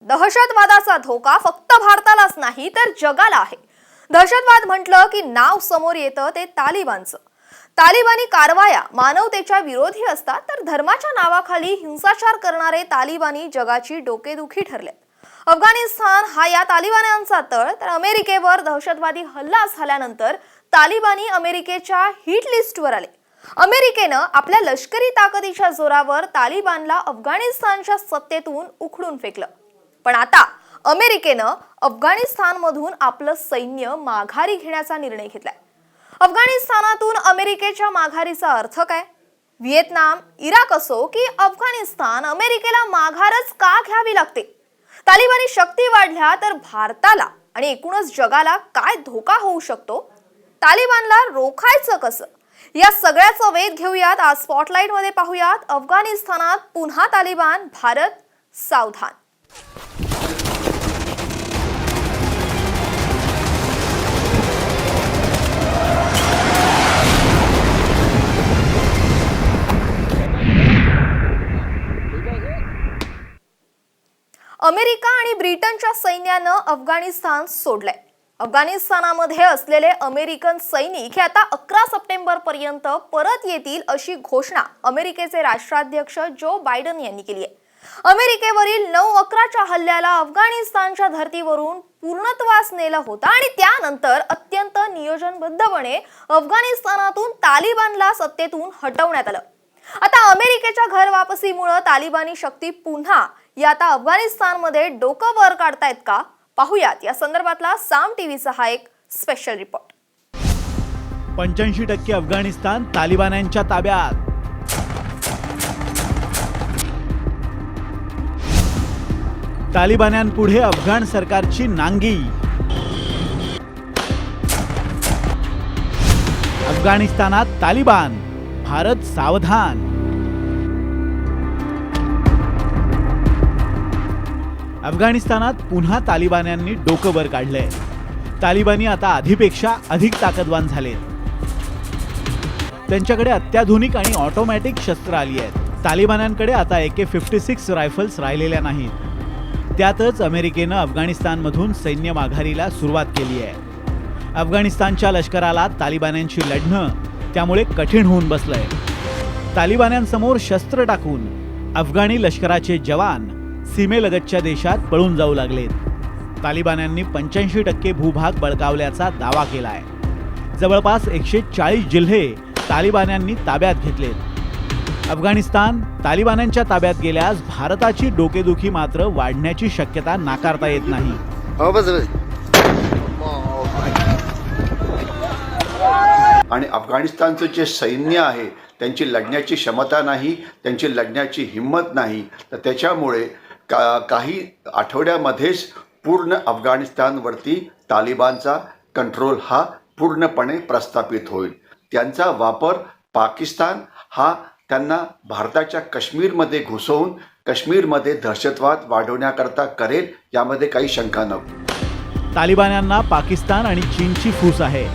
दहशतवादाचा धोका फक्त भारतालाच नाही तर जगाला आहे। दहशतवाद म्हटलं की नाव समोर येतं ते तालिबानचं। तालिबानी कारवाया मानवतेच्या विरोधी असतात, तर धर्माच्या नावाखाली हिंसाचार करणारे तालिबानी जगाची डोकेदुखी ठरले। अफगाणिस्तान हा या तालिबान्यांचा तळ, तर अमेरिकेवर दहशतवादी हल्ला झाल्यानंतर तालिबानी अमेरिकेच्या हिट लिस्टवर आले। अमेरिकेनं आपल्या लष्करी ताकदीच्या जोरावर तालिबानला अफगाणिस्तानच्या सत्तेतून उखडून फेकलं। पण आता अमेरिकेनं अफगाणिस्तानमधून आपलं सैन्य माघारी घेण्याचा निर्णय घेतलाय। अफगाणिस्तानातून अमेरिकेच्या माघारीचा अर्थ काय? व्हिएतनाम, इराक असो की अफगाणिस्तान, अमेरिकेला माघारच का घ्यावी लागते? तालिबानी शक्ती वाढल्या तर भारताला आणि एकूणच जगाला काय धोका होऊ शकतो? तालिबानला रोखायचं कसं? या सगळ्याचा वेध घेऊयात आज स्पॉटलाइट मध्ये पाहूयात। अफगाणिस्तानात पुन्हा तालिबान, भारत सावधान। अमेरिका आणि ब्रिटनच्या सैन्यानं अफगाणिस्तान सोडलंय। अफगाणिस्तानामध्ये असलेले अमेरिकन सैनिक हे आता 11 सप्टेंबर पर्यंत परत येतील अशी घोषणा अमेरिकेचे राष्ट्राध्यक्ष जो बायडन यांनी केली आहे। अमेरिकेवरील 9/11च्या हल्ल्याला अफगाणिस्तानच्या धर्तीवरून पूर्णत्वास नेलं होतं आणि त्यानंतर अत्यंत नियोजनबद्धपणे अफगाणिस्तानातूून तालिबानला सत्तेतून हटवण्यात आलं। आता अमेरिकेच्या घर वापसीमुळे तालिबानी शक्ती पुन्हा या आता अफगाणिस्तानमध्ये डोकं वर काढतायत का? पाहूयात या संदर्भातला साम टीव्हीचा हा एक स्पेशल रिपोर्ट। 85% अफगाणिस्तान तालिबान्यांच्या ताब्यात। तालिबान्यांपुढे अफगाण सरकारची नांगी। अफगाणिस्तानात तालिबान, भारत सावधान। अफगाणिस्तानात पुन्हा तालिबान्यांनी डोकं वर काढलंय। तालिबानी आता आधीपेक्षा अधिक ताकदवान झालेत। त्यांच्याकडे अत्याधुनिक आणि ऑटोमॅटिक शस्त्र आली आहेत। तालिबान्यांकडे आता AK-56 रायफल्स राहिलेल्या नाहीत। त्यातच अमेरिकेनं अफगाणिस्तानमधून सैन्य माघारीला सुरुवात केली आहे। अफगाणिस्तानच्या लष्कराला तालिबान्यांशी लढणं त्यामुळे कठीण होऊन बसलंय। तालिबान्यांसमोर शस्त्र टाकून अफगाणी लष्कराचे जवान सीमेलगतच्या देशात पळून जाऊ लागलेत। तालिबान्यांनी 85% भूभाग बळकावल्याचा दावा केलाय। जवळपास 140 जिल्हे तालिबान्यांनी ताब्यात घेतलेत। अफगाणिस्तान तालिबान्यांच्या ताब्यात गेल्यास भारताची डोकेदुखी मात्र वाढण्याची शक्यता नाकारता येत नाही। आणि अफगाणिस्तानचं जे सैन्य आहे त्यांची लढण्याची क्षमता नाही, त्यांची लढण्याची हिंमत नाही, तर त्याच्यामुळे काही आठवड्यामध्येच पूर्ण अफगाणिस्तानवरती तालिबानचा कंट्रोल हा पूर्णपणे प्रस्थापित होईल। त्यांचा वापर पाकिस्तान हा त्यांना भारताच्या काश्मीरमध्ये घुसवून काश्मीरमध्ये दहशतवाद वाढवण्याकरता करेल, यामध्ये काही शंका नको। तालिबान्यांना पाकिस्तान आणि चीनची फूस आहे।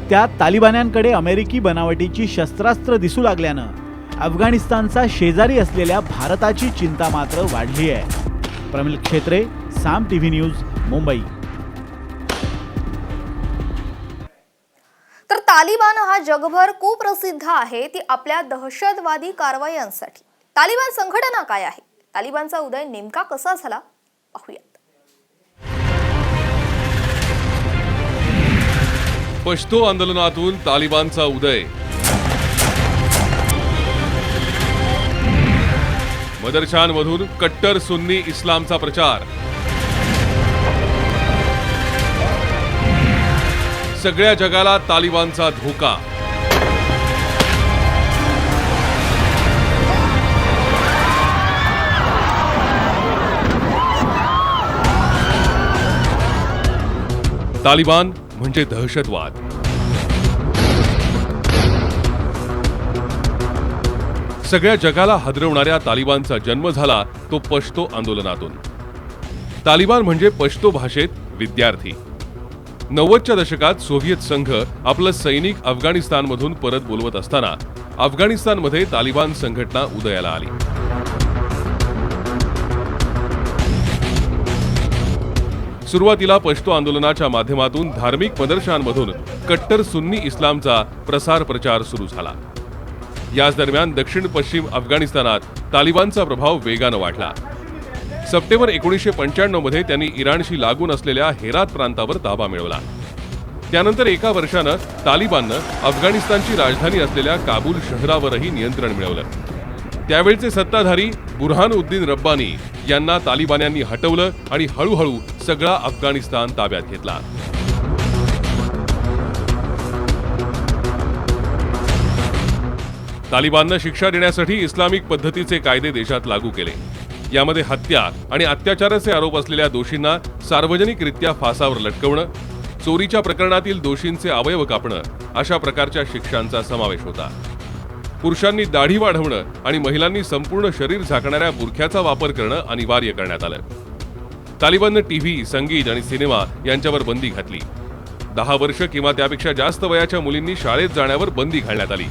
त्यात तालिबान्यांकडे अमेरिकी बनावटीची शस्त्रास्त्र दिसू लागल्यानं अफगाणिस्तानचा शेजारी असलेल्या भारताची चिंता मात्र वाढली आहे। प्रमिल क्षेत्रे, साम टीव्ही न्यूज, मुंबई। तर तालिबान हा जगभर कुप्रसिद्ध आहे ती आपल्या दहशतवादी कारवायांसाठी। तालिबान संघटना काय आहे? तालिबानचा उदय नेमका कसा झाला? पाहूयात। पश्तो आंदोलनातून तालिबानचा उदय। मदरशांमधून कट्टर सुन्नी इस्लामचा प्रचार। सगळ्या जगाला तालिबानचा धोका। तालिबान म्हणजे दहशतवाद। सगळ्या जगाला हादरवणाऱ्या तालिबानचा जन्म झाला तो पश्तो आंदोलनातून। तालिबान म्हणजे पश्तो भाषेत विद्यार्थी। 90च्या दशकात सोव्हिएत संघ आपलं सैनिक अफगाणिस्तानमधून परत बोलवत असताना अफगाणिस्तानमध्ये तालिबान संघटना उदयाला आली। सुरुवातीला पश्तो आंदोलनाच्या माध्यमातून धार्मिक मदरशांमधून कट्टर सुन्नी इस्लामचा प्रसार प्रचार सुरू झाला. याच दरम्यान दक्षिण पश्चिम अफगाणिस्तानात तालिबानचा प्रभाव वेगानं वाढला. सप्टेंबर 1995 मध्ये त्यांनी इराणशी लागून असलेल्या हेरात प्रांतावर ताबा मिळवला. त्यानंतर एका वर्षानं तालिबाननं अफगाणिस्तानची राजधानी असलेल्या काबूल शहरावरही नियंत्रण मिळवलं. त्यावेळचे सत्ताधारी बुरहानुद्दीन रब्बानी यांना तालिबान्यांनी हटवलं आणि हळूहळू सगळा अफगाणिस्तान ताब्यात घेतला. तालिबाननं शिक्षा देण्यासाठी इस्लामिक पद्धतीचे कायदे देशात लागू केले. यामध्ये हत्या आणि अत्याचाराचे आरोप असलेल्या दोषींना सार्वजनिकरित्या फासावर लटकवणं, चोरीच्या प्रकरणातील दोषींचे अवयव कापणं अशा प्रकारच्या शिक्षांचा समावेश होता. पुरुषांनी दाढी वाढवणं आणि महिलांनी संपूर्ण शरीर झाकणाऱ्या बुरख्याचा वापर करणं अनिवार्य करण्यात आलं. तालिबाननं टीव्ही, संगीत आणि सिनेमा यांच्यावर बंदी घातली. 10 वर्ष किंवा त्यापेक्षा जास्त वयाच्या मुलींनी शाळेत जाण्यावर बंदी घालण्यात आली.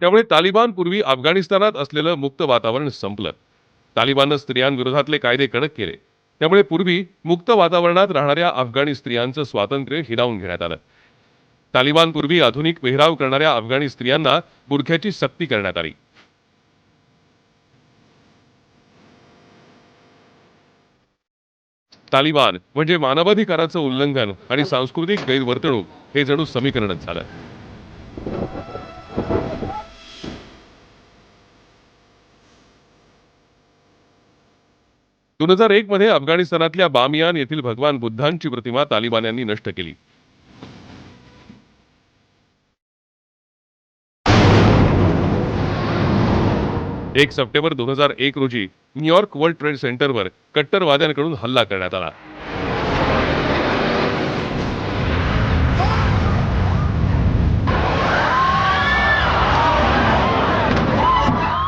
त्यामुळे तालिबान पूर्वी अफगाणिस्तानात असलेलं मुक्त वातावरण संपलं. तालिबाननं स्त्रियांविरोधातले कायदे कडक केले. त्यामुळे पूर्वी मुक्त वातावरणात राहणाऱ्या अफगाणी स्त्रियांचं स्वातंत्र्य हिरावून घेण्यात आलं. तालिबान पूर्वी आधुनिक पेहराव करणाऱ्या अफगाणी स्त्रियांना बुरख्याची सक्ती करण्यात आली. तालिबान म्हणजे मानवाधिकाराचं उल्लंघन आणि सांस्कृतिक गैरवर्तणूक हे जणू समीकरणच झालं. 2001 मध्ये अफगाणिस्तानातल्या बामियान येथील भगवान बुद्धांची प्रतिमा तालिबान्यांनी नष्ट केली. एक सप्टेंबर 2001 रोजी न्यूयॉर्क वर्ल्ड ट्रेड सेंटरवर कट्टरवाद्यांकडून हल्ला करण्यात आला.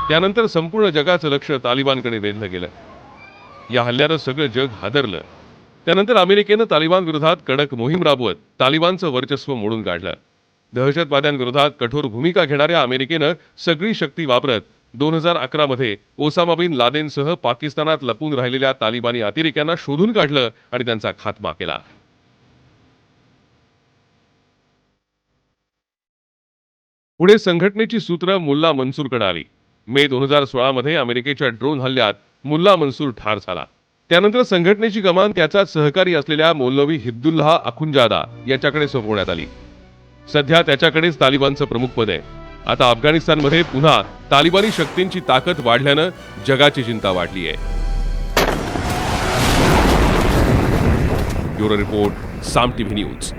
त्यानंतर संपूर्ण जगाचं लक्ष तालिबानकडे वेधलं गेलं. या हल्ल्यानं सगळं जग हादरलं. त्यानंतर अमेरिकेनं तालिबान विरोधात कडक मोहीम राबवत तालिबानचं वर्चस्व मोडून काढलं. दहशतवाद्यांविरोधात कठोर भूमिका घेणाऱ्या अमेरिकेनं सगळी शक्ती वापरत 2011 मध्ये ओसामा बिन लादेनसह पाकिस्तानात लपून राहिलेल्या तालिबानी अतिरेक्यांना शोधून काढलं आणि त्यांचा खात्मा केला. पुढे संघटनेची सूत्र मुल्ला मनसूरकडे आली. मे 2016 मध्ये अमेरिकेच्या ड्रोन हल्ल्यात मुल्ला मनसूर ठार झाला. त्यानंतर संघटनेची कमान त्याचा सहकारी असलेल्या मौलवी हिब्दुल्लाह अखुंजादा याच्याकडे सोपवण्यात आली. सध्या त्याच्याकडेच तालिबानचं प्रमुखपद आहे. आता अफगाणिस्तानमध्ये पुन्हा तालिबानी शक्तींची ताकद वाढल्यानं जगाची चिंता वाढली आहे. ब्युरो रिपोर्ट, साम टीव्ही न्यूज.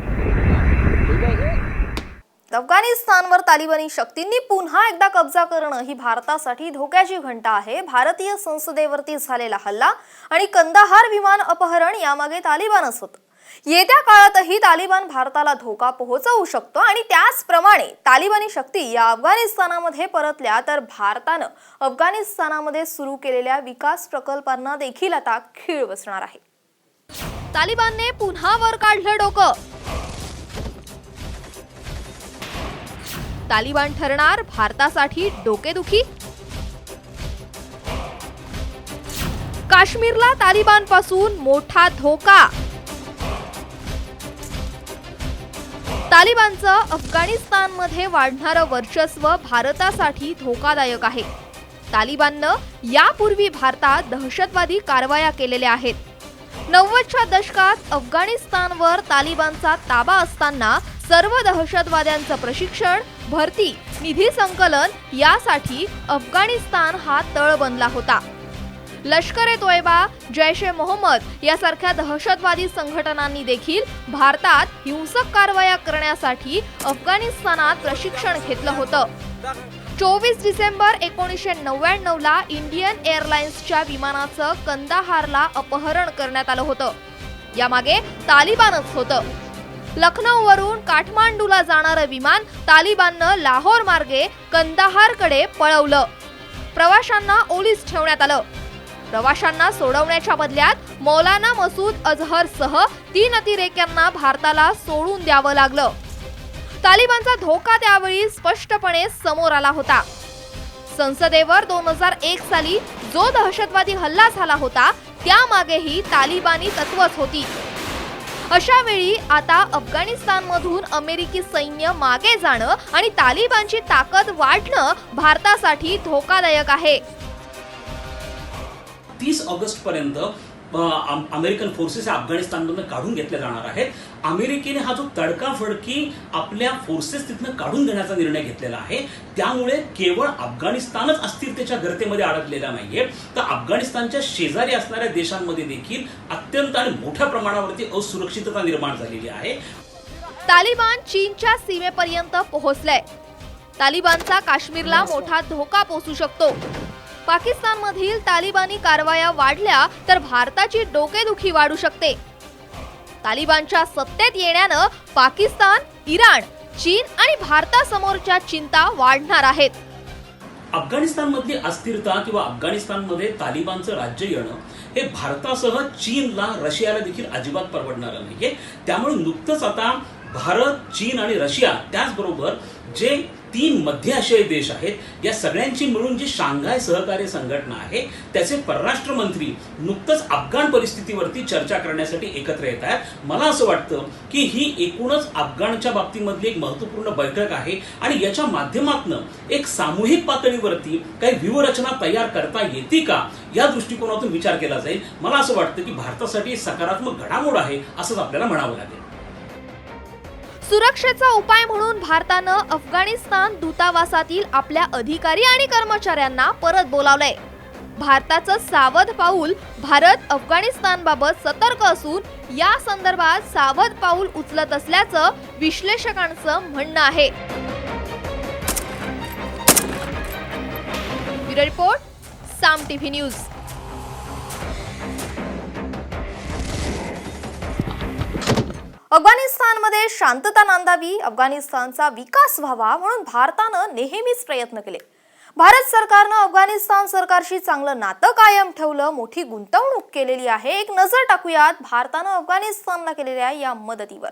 अफगाणिस्तानवर तालिबानी शक्तींनी पुन्हा एकदा कब्जा करणं ही भारतासाठी धोक्याची घंटा आहे. भारतीय संसदेवरती झालेला हल्ला आणि कंदाहार विमान अपहरण यामागे तालिबानच होतं. येत्या काळातही तालिबान भारताला धोका पोहोचवू शकतो आणि त्याचप्रमाणे तालिबानी शक्ती या अफगाणिस्तानामध्ये परतल्या तर भारतानं अफगाणिस्तानामध्ये सुरू केलेल्या विकास प्रकल्पांना देखील आता खीळ बसणार आहे. तालिबानने पुन्हा वर काढलं डोकं. तालिबान ठरणार भारतासाठी डोकेदुखी. काश्मीरला तालिबानपासून मोठा धोका. तालिबानचं अफगाणिस्तानमध्ये वाढणारं वर्चस्व भारतासाठी धोकादायक आहे. तालिबाननं यापूर्वी भारतात दहशतवादी कारवाया केलेल्या आहेत. 90च्या दशकात अफगाणिस्तानवर तालिबानचा ताबा असताना सर्व दहशतवाद्यांचं प्रशिक्षण, भरती, निधी संकलन यासाठी अफगाणिस्तान हा तळ बनला होता. लष्कर-ए-तोयबा, जैश-ए-मोहम्मद यासारख्या दहशतवादी संघटनांनी देखील भारतात हिंसक कारवाया करण्यासाठी अफगाणिस्तानात प्रशिक्षण घेतलं होतं. 24 डिसेंबर 1999 ला इंडियन एअरलाइन्सच्या विमानाचं कंदाहारला अपहरण करण्यात आलं होतं. यामागे तालिबानच होतं. लखनौवरून काठमांडूला जाणारं विमान तालिबाननं लाहोर मार्गे कंदाहारकडे पळवलं. प्रवाशांना ओलीस ठेवण्यात आलं. प्रवाशांना सोडवण्याच्या बदल्यात मौलाना मसूद अझहरसह 3 अतिरेक्यांना भारताला सोडून द्यावं लागलं. तालिबानचा धोका त्यावेळी स्पष्टपणे समोर आला होता. संसदेवर 2001 साली जो दहशतवादी हल्ला झाला होता त्यामागेही तालिबानी तत्वच होती. अशा वेळी आता अफगाणिस्तानमधून अमेरिकी सैन्य मागे जाणं आणि तालिबानची ताकद वाढणं भारतासाठी धोकादायक आहे. 30 ऑगस्ट पर्यंत अमेरिकन फोर्सेस अफगाणिस्तानमधून काढून घेतल्या जाणार आहेत. अमेरिकेने हा जो तडकाफडकी आपल्या फोर्सेस तिथनं काढून घेण्याचा निर्णय घेतलेला आहे, त्यामुळे केवळ अफगाणिस्तानच अस्थिरतेच्या गर्तेमध्ये अडकलेला नाहीये, तर अफगाणिस्तानच्या शेजारी असणाऱ्या देशांमध्ये देखील अत्यंत आणि मोठ्या प्रमाणावरती असुरक्षितता निर्माण झालेली आहे. तालिबान चीनच्या सीमेपर्यंत पोहोचलंय. तालिबानचा काश्मीरला मोठा धोका पोचू शकतो. पाकिस्तानमधील तालिबानी कारवाया वाढल्या तर भारताची डोकेदुखी वाढू शकते. तालिबानच्या सत्तेत येण्यानं पाकिस्तान, इराण, चीन आणि भारतासमोरच्या चिंता वाढणार आहेत. अफगाणिस्तानमधली अस्थिरता किंवा अफगाणिस्तानमध्ये तालिबानचं राज्य येणं हे भारतासह चीनला, रशियाला देखील अजिबात परवडणारं नाहीये. त्यामुळे नुकतंच आता भारत, चीन आणि रशिया त्याचबरोबर जे 3 मध्य आशियाई देश आहेत, या सगळ्यांची मिळून जी शांघाय सहकार्य संघटना आहे त्याचे परराष्ट्र मंत्री नुकतंच अफगाण परिस्थितीवरती चर्चा करण्यासाठी एकत्र येत आहेत. मला असं वाटतं की ही एकूणच अफगाणच्या बाबतीमधली एक महत्त्वपूर्ण बैठक आहे आणि याच्या माध्यमातून एक सामूहिक पातळीवरती काही व्यूहरचना तयार करता येते का या दृष्टिकोनातून विचार केला जाईल. मला असं वाटतं की भारतासाठी सकारात्मक घडामोड आहे असंच आपल्याला म्हणावं लागेल. सुरक्षेचा उपाय म्हणून भारतानं अफगाणिस्तान दूतावासातील आपल्या अधिकारी आणि कर्मचाऱ्यांना परत बोलावलंय. भारताचं सावध पाऊल भारत अफगाणिस्तानबाबत सतर्क असून या संदर्भात सावध पाऊल उचलत असल्याचं विश्लेषकांचं म्हणणं आहे. ब्युरो रिपोर्ट, साम टीव्ही न्यूज. अफगाणिस्तानमध्ये शांतता नांदावी, अफगाणिस्तानचा विकास व्हावा म्हणून भारतानं नेहमीच प्रयत्न केले. भारत सरकारनं अफगाणिस्तान सरकारशी चांगलं नातं कायम ठेवलं, मोठी गुंतवणूक केलेली आहे. एक नजर टाकूयात भारतानं अफगाणिस्तानला केलेल्या या मदतीवर.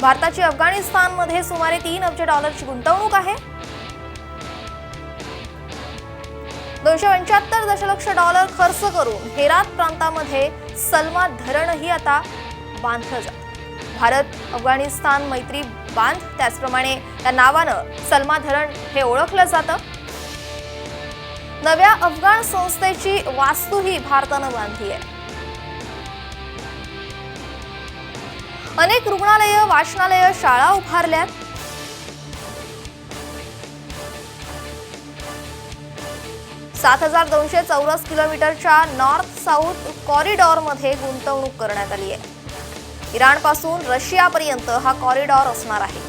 भारताची अफगाणिस्तानमध्ये सुमारे $3 अब्ज गुंतवणूक आहे. $275 दशलक्ष खर्च करून हेरात प्रांतामध्ये सलमा धरणही आता बांधलं जातं. भारत अफगाणिस्तान मैत्री बांध, त्याचप्रमाणे त्या नावानं सलमा धरण हे ओळखलं जातं. नव्या अफगाण संस्थेची वास्तूही भारतानं बांधली आहे. अनेक रुग्णालयं, वाचनालयं, शाळा उभारल्यात. $7,200 चौरस किलोमीटरच्या नॉर्थ साऊथ कॉरिडॉरमध्ये गुंतवणूक करण्यात आली आहे. इराणपासून रशियापर्यंत हा कॉरिडॉर असणार आहे.